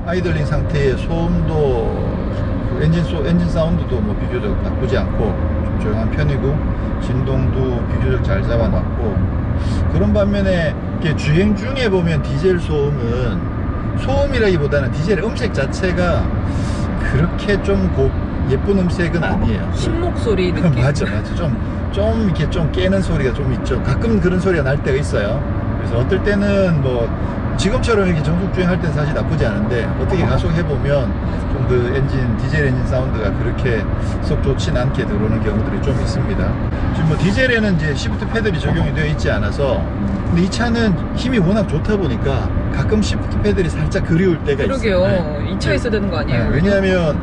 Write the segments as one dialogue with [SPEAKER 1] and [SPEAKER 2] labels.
[SPEAKER 1] 아이들링 상태의 소음도 엔진 사운드도 뭐 비교적 나쁘지 않고 좀 조용한 편이고, 진동도 비교적 잘 잡아놨고, 그런 반면에 이렇게 주행 중에 보면 디젤 소음이라기보다는 디젤의 음색 자체가 그렇게 좀 예쁜 음색은 아니에요.
[SPEAKER 2] 신목소리 느낌.
[SPEAKER 1] 맞아. 좀 이렇게 좀 깨는 소리가 좀 있죠. 가끔 그런 소리가 날 때가 있어요. 그래서 어떨 때는 뭐 지금처럼 이렇게 정속 주행할 때는 사실 나쁘지 않은데, 어떻게 가속해보면 좀 그 디젤 엔진 사운드가 그렇게 썩 좋진 않게 들어오는 경우들이 좀 있습니다. 지금 뭐 디젤에는 이제 시프트 패들이 적용이 되어 있지 않아서, 근데 이 차는 힘이 워낙 좋다 보니까 가끔 시프트 패들이 살짝 그리울 때가 있어요.
[SPEAKER 2] 그러게요. 이 차에 있어야 되는 거 아니에요?
[SPEAKER 1] 왜냐하면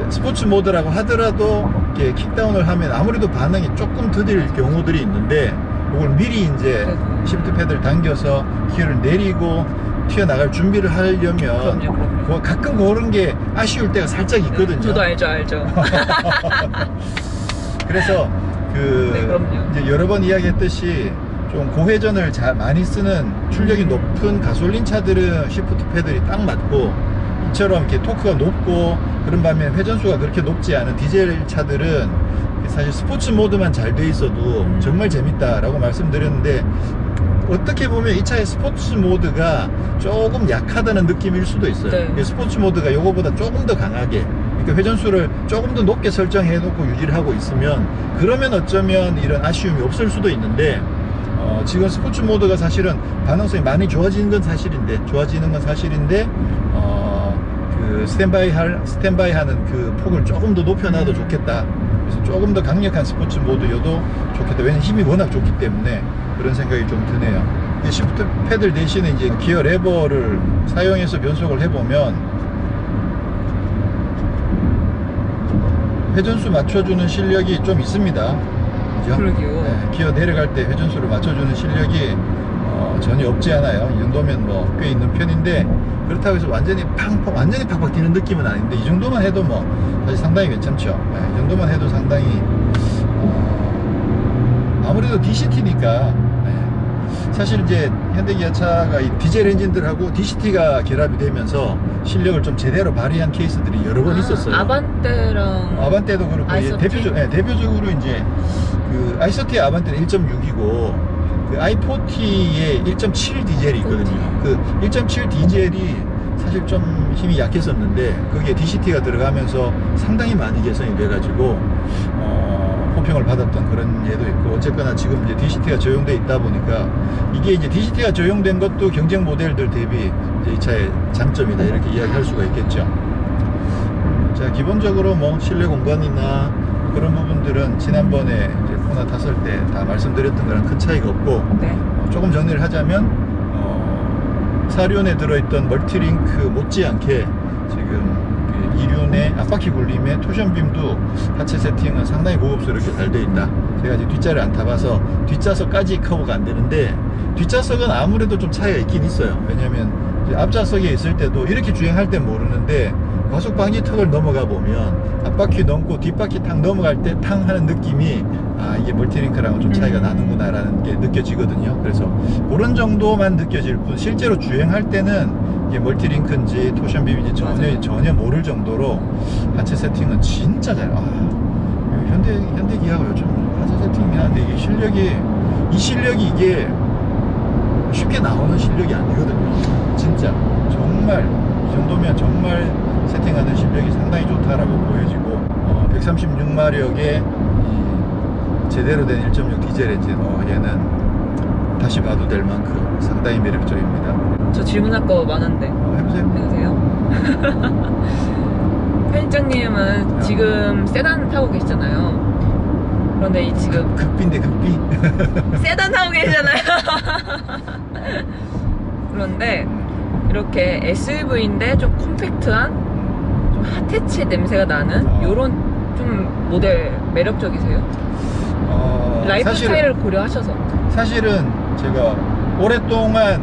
[SPEAKER 1] 스포츠 모드라고 하더라도 킥다운을 하면 아무래도 반응이 조금 더딜 경우들이 있는데, 이걸 미리 이제 시프트 패드를 당겨서 기어를 내리고 튀어나갈 준비를 하려면
[SPEAKER 2] 그럼요.
[SPEAKER 1] 가끔 그런 게 아쉬울 때가 살짝 있거든요.
[SPEAKER 2] 저도 알죠.
[SPEAKER 1] 그래서 이제 여러 번 이야기했듯이 좀 고회전을 많이 쓰는 출력이 높은 가솔린 차들은 시프트 패들이 딱 맞고, 이처럼 이렇게 토크가 높고 그런 반면 회전수가 그렇게 높지 않은 디젤 차들은 사실 스포츠 모드만 잘 돼 있어도 정말 재밌다라고 말씀드렸는데, 어떻게 보면 이 차의 스포츠 모드가 조금 약하다는 느낌일 수도 있어요.
[SPEAKER 2] 네.
[SPEAKER 1] 스포츠 모드가 요거보다 조금 더 강하게, 그러니까 회전수를 조금 더 높게 설정해 놓고 유지를 하고 있으면, 그러면 어쩌면 이런 아쉬움이 없을 수도 있는데, 지금 스포츠 모드가 사실은 반응성이 많이 좋아지는 건 사실인데 그 스탠바이 하는 그 폭을 조금 더 높여놔도 좋겠다. 그래서 조금 더 강력한 스포츠 모드여도 좋겠다. 왜냐면 힘이 워낙 좋기 때문에 그런 생각이 좀 드네요. 시프트 패들 대신에 이제 기어 레버를 사용해서 변속을 해보면 회전수 맞춰주는 실력이 좀 있습니다. 그죠?
[SPEAKER 2] 그러게요.
[SPEAKER 1] 네, 기어 내려갈 때 회전수를 맞춰주는 실력이 전혀 없지 않아요. 이 정도면 뭐 꽤 있는 편인데, 그렇다고 해서 완전히 팍팍 뛰는 느낌은 아닌데, 이 정도만 해도 뭐 사실 상당히 괜찮죠. 네, 이 정도만 해도 상당히 아무래도 DCT니까. 사실 이제 현대기아차가 이 디젤 엔진들하고 DCT가 결합이 되면서 실력을 좀 제대로 발휘한 케이스들이 여러 번 있었어요. 아반떼도 그렇고, 대표적으로 이제 그 i30의 아반떼는 1.6이고 그 i40의 1.7 디젤이 있거든요. 그 1.7 디젤이 사실 좀 힘이 약했었는데, 거기에 DCT가 들어가면서 상당히 많이 개선이 돼가지고 호평을 받았던 그런 예도 있고, 어쨌거나 지금 이제 DCT가 적용돼 있다 보니까, 이게 이제 DCT가 적용된 것도 경쟁 모델들 대비 이제 이 차의 장점이다, 이렇게 이야기할 수가 있겠죠. 자, 기본적으로 뭐 실내 공간이나 그런 부분들은 지난번에 이제 코나 탔을 때 다 말씀드렸던 거랑 큰 차이가 없고, 조금 정리를 하자면 사륜에 들어있던 멀티링크 못지않게 지금 이륜의 앞바퀴 굴림의 토션빔도 하체 세팅은 상당히 고급스럽게 잘 되어 있다. 제가 이제 뒷자를 안 타봐서 뒷좌석까지 커버가 안 되는데, 뒷좌석은 아무래도 좀 차이가 있긴 있어요. 왜냐면 앞좌석에 있을 때도 이렇게 주행할 땐 모르는데, 과속 방지턱을 넘어가 보면 앞바퀴 넘고 뒷바퀴 탕 넘어갈 때 탕 하는 느낌이, 이게 멀티링크랑은 좀 차이가 나는구나 라는 게 느껴지거든요. 그래서 그런 정도만 느껴질 뿐, 실제로 주행할 때는 이게 멀티링크인지 토션빔인지 전혀 모를 정도로 하체 세팅은 진짜 잘. 현대기아가 요즘 하체 세팅이긴 한데, 이 실력이 이게 쉽게 나오는 실력이 아니거든요. 진짜 정말 이 정도면 정말 세팅하는 실력이 상당히 좋다라고 보여지고, 136마력의 제대로 된 1.6 디젤 엔진, 얘는 다시 봐도 될 만큼 상당히 매력적입니다.
[SPEAKER 2] 저 질문할 거 많은데
[SPEAKER 1] 해보세요.
[SPEAKER 2] 편집장님은 지금 세단 타고 계시잖아요. 그런데 지금
[SPEAKER 1] 극비인데 극비.
[SPEAKER 2] 세단 타고 계시잖아요. 그런데 이렇게 SUV인데 좀 컴팩트한, 좀 핫해치 냄새가 나는 요런 좀 모델 매력적이세요? 라이프 스타일을 고려하셔서. 사실은
[SPEAKER 1] 제가 오랫동안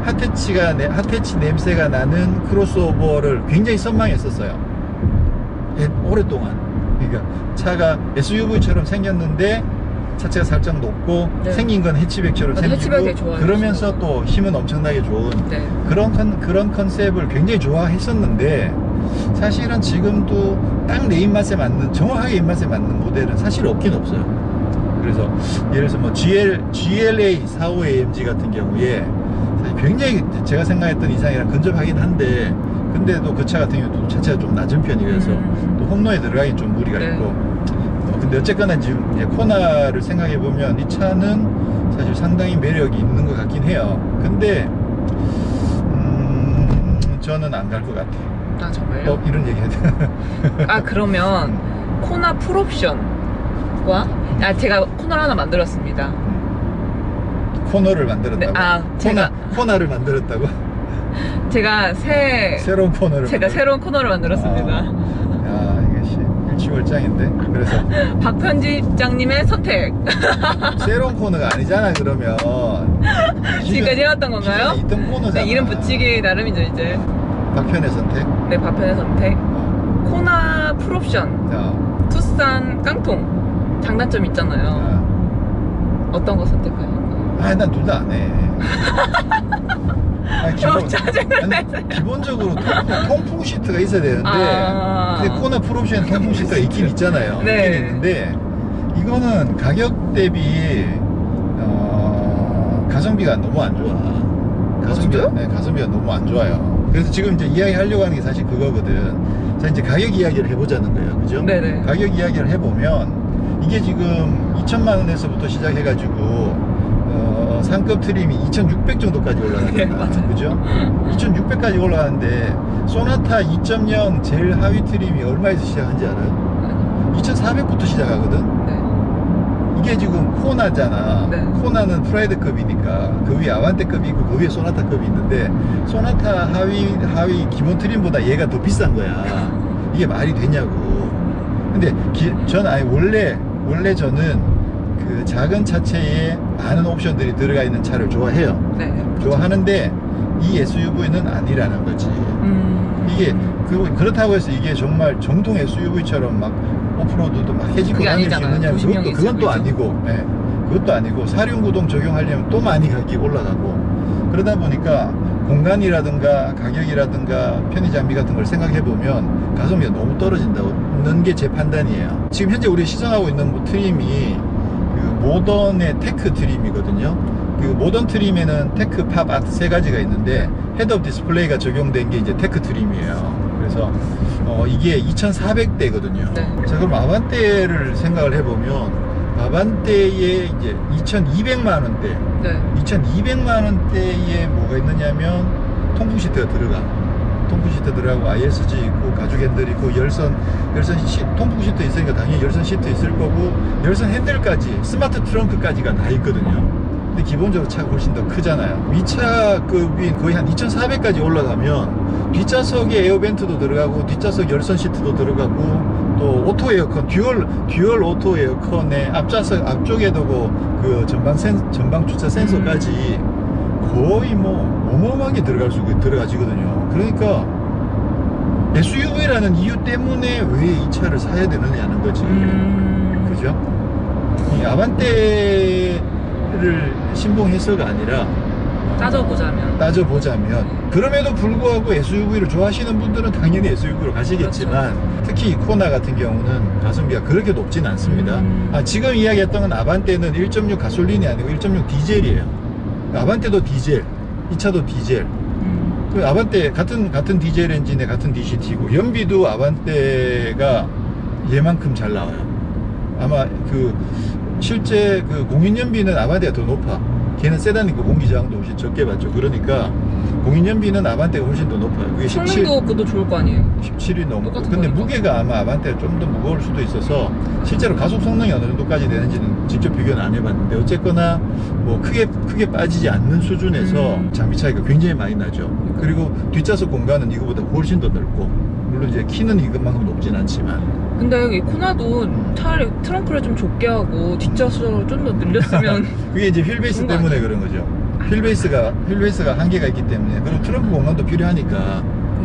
[SPEAKER 1] 핫해치 냄새가 나는 크로스오버를 굉장히 선망했었어요. 오랫동안. 그러니까 차가 SUV처럼 생겼는데 차체가 살짝 높고
[SPEAKER 2] 네.
[SPEAKER 1] 생긴 건 해치백처럼
[SPEAKER 2] 맞아,
[SPEAKER 1] 생기고
[SPEAKER 2] 해치백이 좋아요.
[SPEAKER 1] 그러면서 또 힘은 엄청나게 좋은
[SPEAKER 2] 네.
[SPEAKER 1] 그런 컨셉을 굉장히 좋아했었는데 사실은 지금도 딱 내 입맛에 맞는 정확하게 입맛에 맞는 모델은 사실 없긴 없어요. 그래서 예를 들어서 뭐 GLA 45AMG 같은 경우에 굉장히 제가 생각했던 이상이랑 근접하긴 한데 근데도 그 차 같은 경우도 자체가 좀 낮은 편이라서 또 홈로에 들어가긴 좀 무리가
[SPEAKER 2] 네.
[SPEAKER 1] 있고 근데 어쨌거나 지금 코나를 생각해 보면 이 차는 사실 상당히 매력이 있는 것 같긴 해요. 근데 저는 안 갈 것 같아요.
[SPEAKER 2] 아 정말요?
[SPEAKER 1] 이런 얘기 해야 돼.
[SPEAKER 2] 아 그러면 코나 풀옵션과 제가 코너를 하나 만들었습니다.
[SPEAKER 1] 코너를 만들었다고?
[SPEAKER 2] 네,
[SPEAKER 1] 코나를 만들었다고?
[SPEAKER 2] 제가
[SPEAKER 1] 새로운 코너를
[SPEAKER 2] 새로운 코너를 만들었습니다.
[SPEAKER 1] 야 이게 일취월장인데. 그래서
[SPEAKER 2] 박 편집장님의 선택.
[SPEAKER 1] 새로운 코너가 아니잖아 그러면.
[SPEAKER 2] 지금까지 해왔던 건가요?
[SPEAKER 1] 있던 코너잖아.
[SPEAKER 2] 네, 이름 붙이기 나름이죠 이제.
[SPEAKER 1] 박편의 선택?
[SPEAKER 2] 네, 박편의 선택. 코나 풀옵션. 투싼 깡통. 장단점 있잖아요. 어떤 거 선택하실까요?
[SPEAKER 1] 난 둘 다 안 해. 기본적으로 통풍 시트가 있어야 되는데 근데 코나 풀옵션에 통풍 시트가 있긴 있잖아요.
[SPEAKER 2] 네.
[SPEAKER 1] 있긴 있는데 이거는 가격 대비 가성비가 너무 안 좋아. 가성비가 너무 안 좋아요. 그래서 지금 이제 이야기 하려고 하는 게 사실 그거거든. 자 이제 가격 이야기를 해보자는 거예요. 그죠?
[SPEAKER 2] 네네.
[SPEAKER 1] 가격 이야기를 해보면 이게 지금 2천만 원에서부터 시작해가지고 상급 트림이 2,600 정도까지 올라가잖아.
[SPEAKER 2] 네, 맞아요.
[SPEAKER 1] 그죠? 2,600까지 올라가는데 소나타 2.0 제일 하위 트림이 얼마에서 시작한지 알아요? 2,400부터 시작하거든.
[SPEAKER 2] 네.
[SPEAKER 1] 이게 지금 코나잖아.
[SPEAKER 2] 네.
[SPEAKER 1] 코나는 프라이드급이니까 그 위에 아반떼급이 있고 그 위에 소나타급이 있는데 소나타 하위 기본 트림보다 얘가 더 비싼 거야. 이게 말이 되냐고. 근데 저는 원래 저는 그 작은 차체에 많은 옵션들이 들어가 있는 차를 좋아해요.
[SPEAKER 2] 네.
[SPEAKER 1] 좋아하는데 이 SUV는 아니라는 거지. 이게 그렇다고 해서 이게 정말 정통 SUV처럼 막 오프로드도 막 해집고 다닐 수 있느냐 그건 또 아니고 그것도 아니고 사륜구동 적용하려면 또 많이 가격이 올라가고 그러다 보니까 공간이라든가 가격이라든가 편의장비 같은 걸 생각해 보면 가성비가 너무 떨어진다는 게 제 판단이에요. 지금 현재 우리 시승하고 있는 트림이 그 모던의 테크 트림이거든요. 그 모던 트림에는 테크, 팝, 아트 세 가지가 있는데 헤드업 디스플레이가 적용된 게 이제 테크 트림이에요. 그래서 이게 2,400대거든요.
[SPEAKER 2] 네.
[SPEAKER 1] 자 그럼 아반떼를 생각을 해보면 아반떼에 이제 2,200만 원대,
[SPEAKER 2] 네.
[SPEAKER 1] 2,200만 원대에 뭐가 있느냐면 통풍 시트가 들어가. 통풍 시트 들어가고 ISG 있고 가죽 핸들 있고 열선 통풍 시트 있으니까 당연히 열선 시트 있을 거고 열선 핸들까지 스마트 트렁크까지가 다 있거든요. 근데 기본적으로 차가 훨씬 더 크잖아요. 이 차급이 거의 한 2,400까지 올라가면 뒷좌석에 에어벤트도 들어가고 뒷좌석 열선 시트도 들어가고 또 오토 에어컨 듀얼 오토 에어컨에 앞좌석 앞쪽에도 그 전방 주차 센서까지 거의 뭐 어마어마하게 들어가지거든요. 그러니까 SUV라는 이유 때문에 왜 이 차를 사야 되느냐는 거지. 그죠? 이 아반떼를 신봉해서가 아니라 따져보자면 그럼에도 불구하고 SUV를 좋아하시는 분들은 당연히 SUV로 가시겠지만 그렇죠. 특히 이 코나 같은 경우는 가성비가 그렇게 높진 않습니다. 지금 이야기했던 건 아반떼는 1.6 가솔린이 아니고 1.6 디젤이에요. 아반떼도 디젤, 이 차도 디젤. 그 아반떼 같은 디젤 엔진에 같은 DCT고 연비도 아반떼가 얘만큼 잘 나와요. 아마 그 실제 그 공인 연비는 아반떼가 더 높아. 걔는 세단이고 공기 저항도 훨씬 적게 받죠. 그러니까 공인 연비는 아반떼가 훨씬 더 높아요. 그게
[SPEAKER 2] 성능도 그것도 좋을 거 아니에요?
[SPEAKER 1] 17이 넘고. 근데 무게가 아마 아반떼가 좀 더 무거울 수도 있어서 실제로 가속 성능이 어느 정도까지 되는지는 직접 비교는 안 해봤는데 어쨌거나 뭐 크게 빠지지 않는 수준에서 장비 차이가 굉장히 많이 나죠. 그리고 뒷좌석 공간은 이거보다 훨씬 더 넓고 물론 이제 키는 이것만큼 높진 않지만.
[SPEAKER 2] 근데 이 코나도 차라리 트렁크를 좀 좁게 하고 뒷좌석을 좀 더 늘렸으면
[SPEAKER 1] 그게 이제 휠베이스 때문에 그런 거죠. 휠베이스가 한계가 있기 때문에 그리고 트렁크 공간도 필요하니까.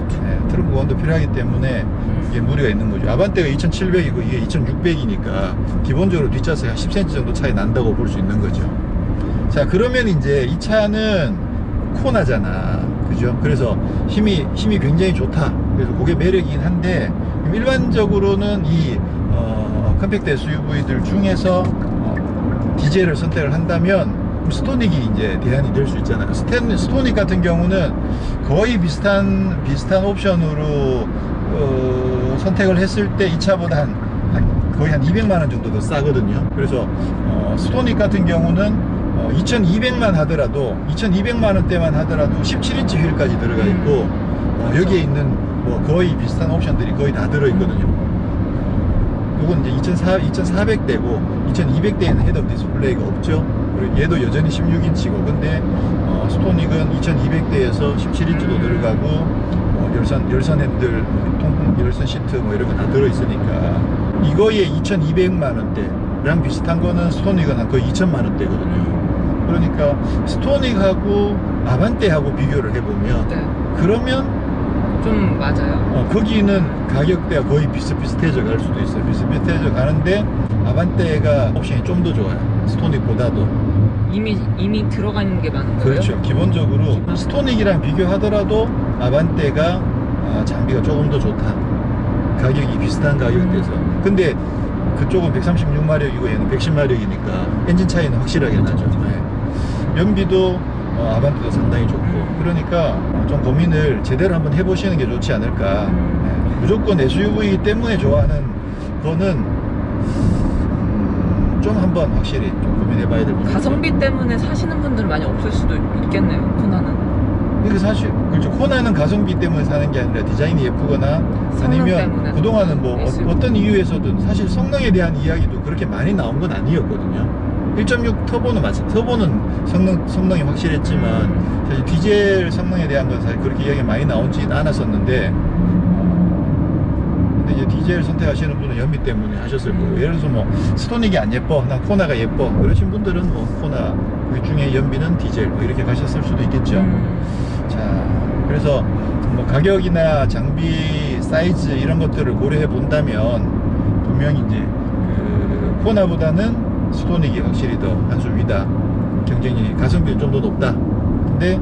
[SPEAKER 2] 그렇죠.
[SPEAKER 1] 네, 트렁크 공간도 필요하기 때문에 이게 무리가 있는 거죠. 아반떼가 2600이고 이게 2600이니까 기본적으로 뒷좌석이 한 10cm 정도 차이 난다고 볼 수 있는 거죠. 자, 그러면 이제 이 차는 코나잖아, 그죠? 그래서 힘이 굉장히 좋다. 그래서 그게 매력이긴 한데, 일반적으로는 이 컴팩트 SUV들 중에서 디젤을 선택을 한다면 스토닉이 이제 대안이 될 수 있잖아요. 스토닉 같은 경우는 거의 비슷한 옵션으로 선택을 했을 때 이 차보다 거의 한 200만원 정도 더 싸거든요. 그래서 스토닉 같은 경우는 2200만 하더라도 2200만원대만 하더라도 17인치 휠까지 들어가 있고 여기에 있는 뭐 거의 비슷한 옵션들이 거의 다 들어있거든요. 이건 이제 2400대고 2200대에는 헤드업 디스플레이가 없죠. 그리고 얘도 여전히 16인치고 근데 스토닉은 2200대에서 17인치도 들어가고 열선 핸들, 통풍 열선 시트 뭐 이런 거 다 들어있으니까 이거에 2200만원대랑 비슷한 거는 스토닉은 한 거의 2000만원대거든요. 그러니까 스토닉하고 아반떼하고 비교를 해보면
[SPEAKER 2] 네.
[SPEAKER 1] 그러면
[SPEAKER 2] 좀 맞아요.
[SPEAKER 1] 거기는 가격대가 거의 비슷비슷해져 갈 수도 있어요. 비슷비슷해져 가는데 아반떼가 옵션이 좀 더 좋아요. 스토닉보다도.
[SPEAKER 2] 이미 들어가 있는 게 많은 거예요?
[SPEAKER 1] 그렇죠. 기본적으로 스토닉이랑 비교하더라도 아반떼가 장비가 조금 더 좋다. 가격이 비슷한 가격대에서. 근데 그쪽은 136마력이고 얘는 110마력이니까 엔진 차이는 확실하게 나죠. 네. 연비도 아반떼도 상당히 좋고 그러니까 좀 고민을 제대로 한번 해보시는 게 좋지 않을까. 네. 무조건 SUV 때문에 좋아하는 거는 좀 한번 확실히 좀 고민해봐야 될 부분.
[SPEAKER 2] 가성비 때문에 사시는 분들은 많이 없을 수도 있겠네요. 코나는.
[SPEAKER 1] 근데 사실 그렇죠. 코나는 가성비 때문에 사는 게 아니라 디자인이 예쁘거나 아니면 그동안은 뭐 어떤 이유에서든 사실 성능에 대한 이야기도 그렇게 많이 나온 건 아니었거든요. 1.6 터보는 터보는 성능이 확실했지만 사실 디젤 성능에 대한 건 사실 그렇게 이야기가 많이 나오지는 않았었는데 근데 이제 디젤 선택하시는 분은 연비 때문에 하셨을 거예요. 예를 들어서 뭐 스토닉이 안 예뻐, 난 코나가 예뻐 그러신 분들은 뭐 코나 그 중에 연비는 디젤 뭐 이렇게 가셨을 수도 있겠죠. 자, 그래서 뭐 가격이나 장비 사이즈 이런 것들을 고려해 본다면 분명히 이제 그 코나보다는 스토닉이 확실히 더 한 수 위다. 경쟁력이 가성비는 좀 더 높다. 근데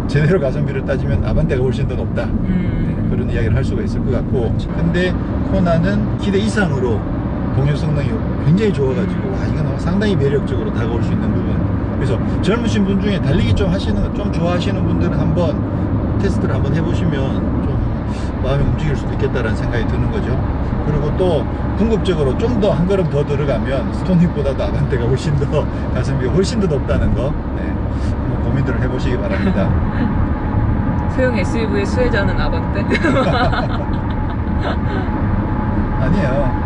[SPEAKER 1] 제대로 가성비를 따지면 아반떼가 훨씬 더 높다. 네, 그런 이야기를 할 수가 있을 것 같고 근데 코나는 기대 이상으로 동력 성능이 굉장히 좋아가지고 와 이건 상당히 매력적으로 다가올 수 있는 부분. 그래서 젊으신 분 중에 달리기 좀 좋아하시는 분들은 한번 테스트를 한번 해보시면 좀 마음이 움직일 수도 있겠다라는 생각이 드는 거죠. 그리고 또 궁극적으로 좀 더 한 걸음 더 들어가면 스토닉보다도 아반떼가 훨씬 더 가성비가 훨씬 더 높다는 거 한번 고민들을 해보시기 바랍니다.
[SPEAKER 2] 소형 SUV의 수혜자는 아반떼?
[SPEAKER 1] 아니에요.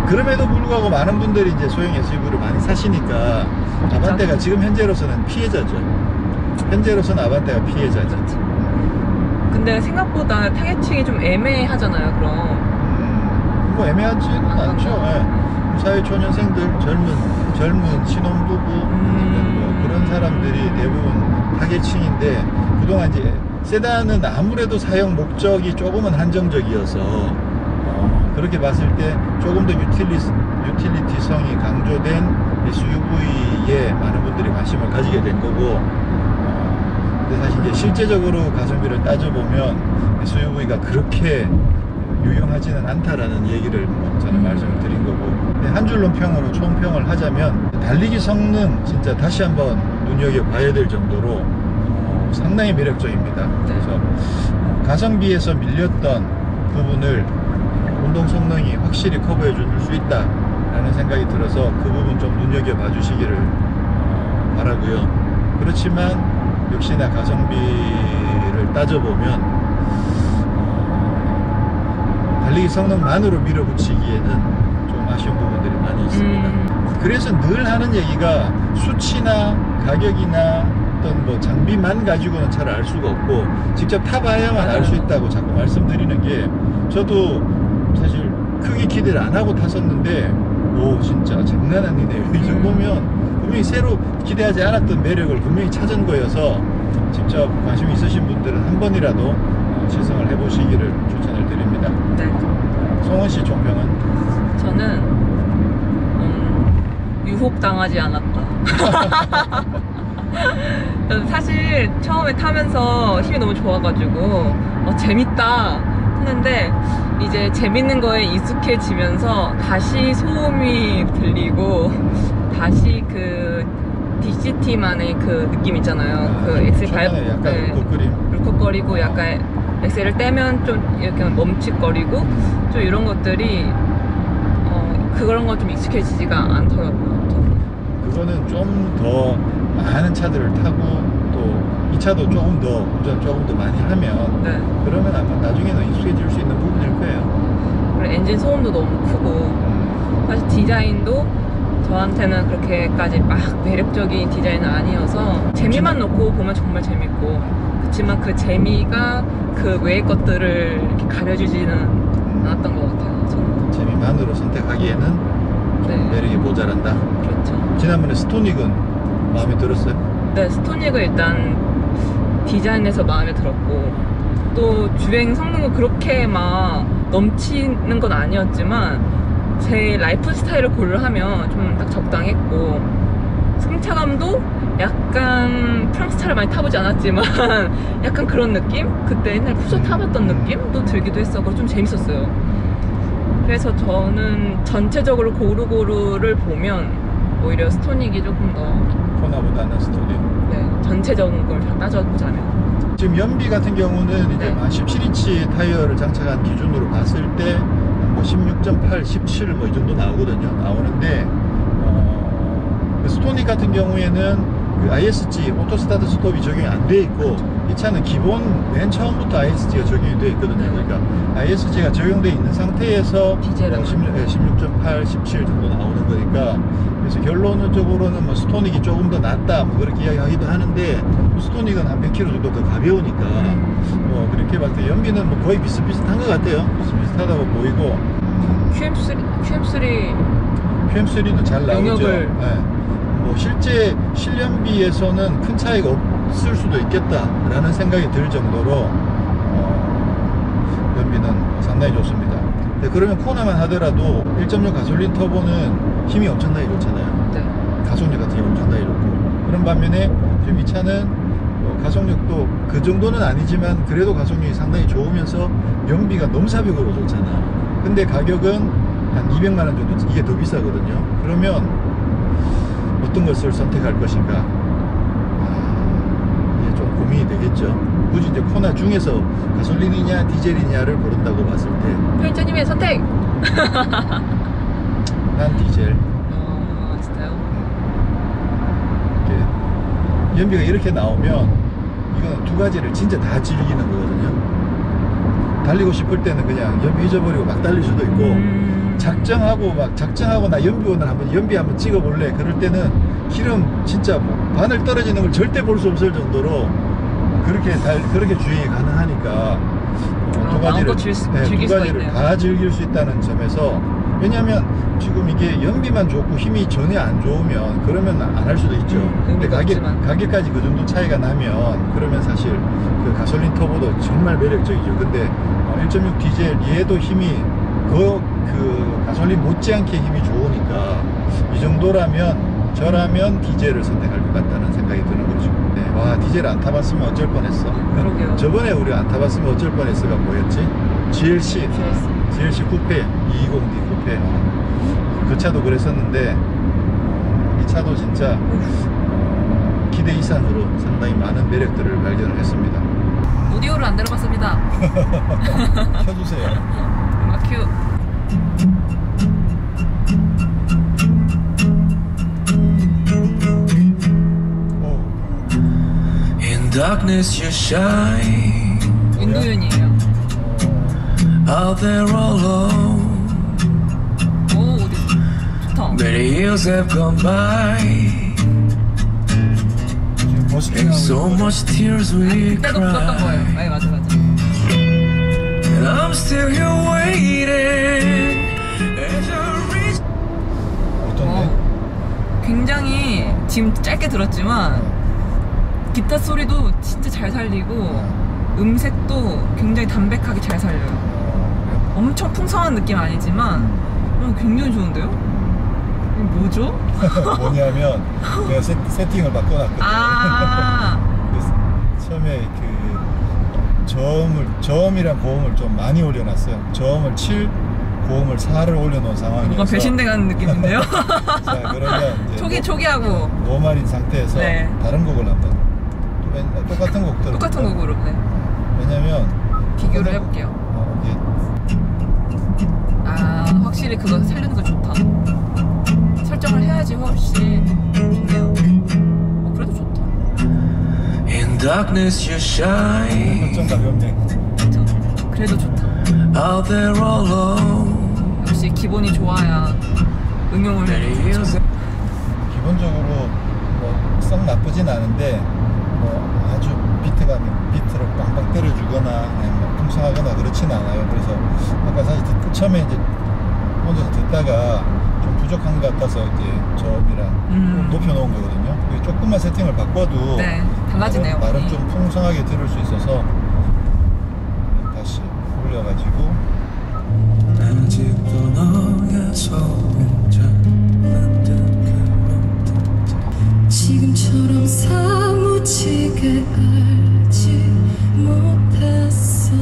[SPEAKER 1] 그럼에도 불구하고 많은 분들이 이제 소형 SUV를 많이 사시니까 아반떼가 지금 현재로서는 피해자죠. 현재로서는 아반떼가 피해자죠.
[SPEAKER 2] 근데 생각보다 타겟층이 좀 애매하잖아요. 그럼
[SPEAKER 1] 뭐 애매하지는 않죠. 네. 사회초년생들, 젊은 신혼부부 뭐 그런 사람들이 대부분 타겟층인데 그동안 이제 세단은 아무래도 사용 목적이 조금은 한정적이어서 그렇게 봤을 때 조금 더 유틸리티성이 강조된 SUV에 많은 분들이 관심을 가지게 된 거고 근데 사실 이제 실제적으로 가성비를 따져보면 SUV가 그렇게 유용하지는 않다라는 얘기를 저는 말씀을 드린 거고 한 줄로 평으로 총평을 하자면 달리기 성능 진짜 다시 한번 눈여겨봐야 될 정도로 상당히 매력적입니다. 그래서 가성비에서 밀렸던 부분을 운동 성능이 확실히 커버해 줄 수 있다라는 생각이 들어서 그 부분 좀 눈여겨봐 주시기를 바라고요. 그렇지만 역시나 가성비를 따져보면 달리기 성능만으로 밀어붙이기에는 좀 아쉬운 부분들이 많이 있습니다. 그래서 늘 하는 얘기가 수치나 가격이나 어떤 뭐 장비만 가지고는 잘 알 수가 없고 직접 타봐야만 알 수 있다고 자꾸 말씀드리는 게 저도 사실 크게 기대를 안 하고 탔었는데 오 진짜 장난 아니네요. 이 정도면 분명히 새로 기대하지 않았던 매력을 분명히 찾은 거여서 직접 관심 있으신 분들은 한 번이라도 시승을 해보시기를 추천을 드립니다.
[SPEAKER 2] 네.
[SPEAKER 1] 송은 씨 총평은?
[SPEAKER 2] 저는 유혹당하지 않았다. 사실 처음에 타면서 힘이 너무 좋아가지고 재밌다 했는데 이제 재밌는 거에 익숙해지면서 다시 소음이 들리고 다시 그 DCT만의 그 느낌 있잖아요. 그 엑셀
[SPEAKER 1] 초반에 약간
[SPEAKER 2] 울컥거리고 약간 엑셀을 떼면 좀 이렇게 멈칫거리고 좀 이런 것들이 그런 건 좀 익숙해지지가 않더라고요.
[SPEAKER 1] 그거는 좀 더 많은 차들을 타고 또 이 차도 조금 더 운전 조금 더 많이 하면
[SPEAKER 2] 네.
[SPEAKER 1] 그러면 아마 나중에는 익숙해질 수 있는 부분일 거예요.
[SPEAKER 2] 그리고 엔진 소음도 너무 크고 사실 디자인도 저한테는 그렇게까지 막 매력적인 디자인은 아니어서 재미만 놓고 보면 정말 재밌고 그렇지만 그 재미가 그 외의 것들을 이렇게 가려주지는 않았던 것 같아요. 저는.
[SPEAKER 1] 재미만으로 선택하기에는
[SPEAKER 2] 네.
[SPEAKER 1] 매력이 모자란다.
[SPEAKER 2] 그렇죠.
[SPEAKER 1] 지난번에 스토닉은 마음에 들었어요?
[SPEAKER 2] 네, 스토닉은 일단 디자인에서 마음에 들었고 또 주행 성능은 그렇게 막 넘치는 건 아니었지만 제 라이프 스타일을 고려하면 좀 딱 적당했고 승차감도 약간 프랑스 차를 많이 타보지 않았지만 약간 그런 느낌? 그때 옛날 푸조 타봤던 느낌도 들기도 했었고 좀 재밌었어요. 그래서 저는 전체적으로 고루고루를 보면 오히려 스토닉이 조금 더
[SPEAKER 1] 코나보다는 스토닉.
[SPEAKER 2] 네, 전체적인 걸 다 따져보자면
[SPEAKER 1] 지금 연비 같은 경우는 이제
[SPEAKER 2] 네.
[SPEAKER 1] 17인치 타이어를 장착한 기준으로 봤을 때 뭐 16.8, 17 뭐 이 정도 나오는데 그 스토닉 같은 경우에는 그 ISG 오토스타트 스톱이 적용이 안 돼 있고 이 차는 기본 맨 처음부터 ISG가 적용이 돼 있거든요. 그러니까 ISG가 적용돼 있는 상태에서 16.8, 17 정도 나오는 거니까 그래서 결론적으로는 뭐 스토닉이 조금 더 낫다 뭐 그렇게 이야기하기도 하는데 스토닉은 한 100kg 정도 더 가벼우니까 뭐 그렇게 봤을 때 연비는 뭐 거의 비슷비슷한 것 같아요. 비슷비슷하다고 보이고 QM3는 잘 나오죠. 네. 뭐 실제 실연비에서는 큰 차이가 없을 수도 있겠다라는 생각이 들 정도로 연비는 상당히 좋습니다. 네, 그러면 코나만 하더라도 1.6 가솔린 터보는 힘이 엄청나게 좋잖아요.
[SPEAKER 2] 네.
[SPEAKER 1] 가속력 같은 경우 엄청나게 좋고 그런 반면에 지금 이 차는 가속력도 그 정도는 아니지만 그래도 가속력이 상당히 좋으면서 연비가 넘사벽으로 좋잖아. 근데 가격은 한 200만원 정도 이게 더 비싸거든요. 그러면 어떤 것을 선택할 것인가 이게 좀 고민이 되겠죠. 굳이 이제 코나 중에서 가솔린이냐 디젤이냐를 고른다고 봤을 때
[SPEAKER 2] 편의점님의 선택!
[SPEAKER 1] 난 디젤.
[SPEAKER 2] 진짜요?
[SPEAKER 1] 연비가 이렇게 나오면 이거는 두 가지를 진짜 다 즐기는 거거든요. 달리고 싶을 때는 그냥 연비 잊어버리고 막 달릴 수도 있고 작정하고 나 연비 오늘 연비 한번 찍어볼래 그럴 때는 기름 진짜 뭐 바늘 떨어지는 걸 절대 볼 수 없을 정도로 그렇게 주행이 가능하니까 두 가지를 다 즐길 수 있다는 점에서 왜냐하면 지금 이게 연비만 좋고 힘이 전혀 안 좋으면 그러면 안 할 수도 있죠. 근데 가격까지 그 정도 차이가 나면 그러면 사실 그 가솔린 터보도 정말 매력적이죠. 근데 1.6 디젤 얘도 힘이 그 가솔린 못지않게 힘이 좋으니까 이 정도라면 저라면 디젤을 선택할 것 같다는 생각이 드는 거죠. 네, 와 디젤 안 타봤으면 어쩔 뻔했어.
[SPEAKER 2] 그러게요.
[SPEAKER 1] 저번에 우리 안 타봤으면 어쩔 뻔했어가 뭐였지? GLC 쿠페 220D 쿠페 그 차도 그랬었는데 이 차도 진짜 기대 이상으로 상당히 많은 매력들을 발견을 했습니다.
[SPEAKER 2] 오디오를 안 들어봤습니다.
[SPEAKER 1] 켜주세요.
[SPEAKER 2] 음악 큐.
[SPEAKER 3] In darkness you shine.
[SPEAKER 2] 윤도현이에요.
[SPEAKER 3] Out there alone.
[SPEAKER 2] 오, 어디 좋다.
[SPEAKER 3] Many years have gone by. And so much tears we
[SPEAKER 2] 그때도 불렀던 거예요.
[SPEAKER 3] cry.
[SPEAKER 2] 네, 맞아.
[SPEAKER 3] And I'm still here waiting. As you reach.
[SPEAKER 1] 어떤데?
[SPEAKER 2] 굉장히 지금 짧게 들었지만 기타 소리도 진짜 잘 살리고 음색도 굉장히 담백하게 잘 살려요. 엄청 풍성한 느낌 아니지만 굉장히 좋은데요? 이게 뭐죠?
[SPEAKER 1] 뭐냐면 내가 세팅을 바꿔놨거든요. 그래서 처음에 그 저음이랑 고음을 좀 많이 올려놨어요. 저음을 7, 고음을 4를 올려놓은 상황이어서
[SPEAKER 2] 뭔가 배신당하는 느낌인데요?
[SPEAKER 1] 자, 그러면 이제
[SPEAKER 2] 초기하고
[SPEAKER 1] 노말인 상태에서
[SPEAKER 2] 네.
[SPEAKER 1] 다른 곡을 한번 똑같은 곡 들어.
[SPEAKER 2] 똑같은 곡으로. 네.
[SPEAKER 1] 왜냐면
[SPEAKER 2] 비교를 해볼게요. 확실히 그거 살리는 거 좋다. 설정을 해야지 훨씬 좋네요. 그래도 좋다.
[SPEAKER 3] In darkness you shine.
[SPEAKER 1] 설정 가볍네.
[SPEAKER 2] 그래도 좋다.
[SPEAKER 3] Out there all alone.
[SPEAKER 2] 역시 기본이 좋아야 응용을 해도 좋죠.
[SPEAKER 1] 기본적으로 썩 나쁘진 않은데 아주 비트로 빵빵 때려주거나 풍성하거나 그렇진 않아요. 그래서 아까 사실 처음에 이제 혼자서 듣다가 좀 부족한 것 같아서 이제 저음이랑 높여놓은 거거든요. 조금만 세팅을 바꿔도
[SPEAKER 2] 네, 달라지네요.
[SPEAKER 1] 나름 좀 풍성하게 들을 수 있어서 다시 올려가지고
[SPEAKER 3] 아직도 너의 손을 잡는
[SPEAKER 4] 지금처럼 사무치게 알지 못했어.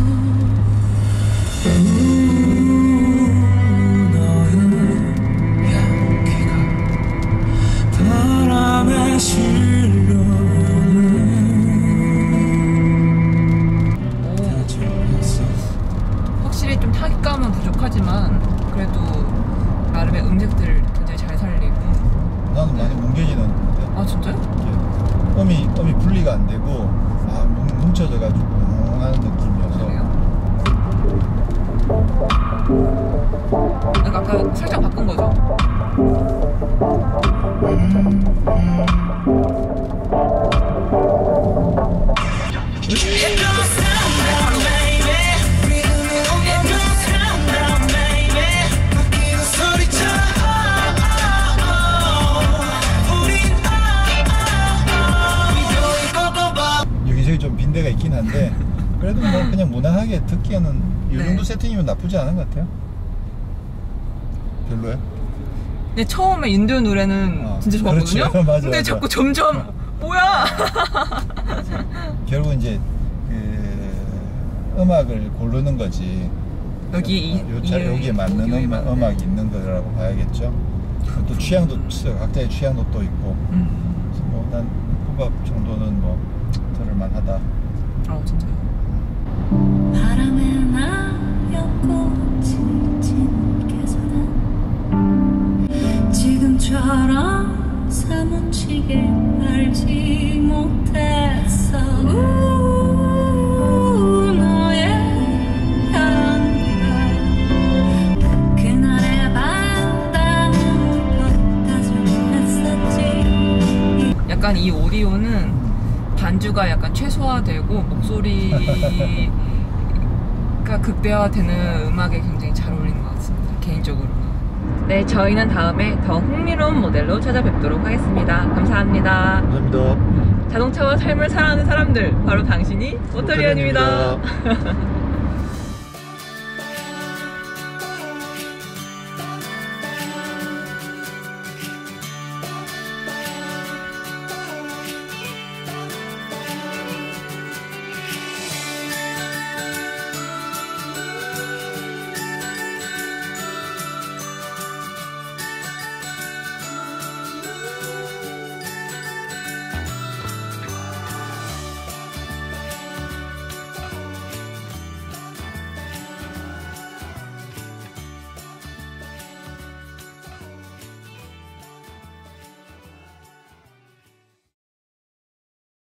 [SPEAKER 3] 너의 향기가 바람에 실려오는.
[SPEAKER 2] 확실히 좀 타격감은 부족하지만 그래도 나름의 음색들을 굉장히 잘 살리고.
[SPEAKER 1] 나는 많이 뭉개지는.
[SPEAKER 2] 아 진짜요?
[SPEAKER 1] 음이 분리가 안 되고 뭉쳐져가지고 하는 느낌이어서.
[SPEAKER 2] 그래요? 아까 살짝 바꾼 거죠?
[SPEAKER 1] 여기저기 좀 빈대가 있긴 한데 그래도 뭐 그냥 무난하게 듣기에는 이 정도 세팅이면 나쁘지 않은 것 같아요. 별로야?
[SPEAKER 2] 근데 처음에 인도의 노래는 진짜 좋았거든요?
[SPEAKER 1] 그렇죠. 맞아,
[SPEAKER 2] 근데
[SPEAKER 1] 맞아.
[SPEAKER 2] 자꾸 점점 뭐야?
[SPEAKER 1] 결국 이제 그 음악을 고르는 거지.
[SPEAKER 2] 여기에
[SPEAKER 1] 맞는 음악이 있는 거라고 봐야겠죠. 또 취향도 각자의 취향도 또 있고. 그래서 뭐 난 힙합 정도는 뭐 들을만하다.
[SPEAKER 2] 진짜요?
[SPEAKER 4] 바람에 날렸고 지친 계산은 지금처럼 사무치게 알지 못했어. 너의 향기가 그날의 바다는 헛다져 했었지.
[SPEAKER 2] 약간 이 오디오는 반주가 약간 최소화되고 목소리가 극대화되는 음악에 굉장히 잘 어울리는 것 같습니다. 개인적으로. 네, 저희는 다음에 더 흥미로운 모델로 찾아뵙도록 하겠습니다. 감사합니다.
[SPEAKER 1] 감사합니다.
[SPEAKER 2] 자동차와 삶을 사랑하는 사람들, 바로 당신이 모터리언입니다.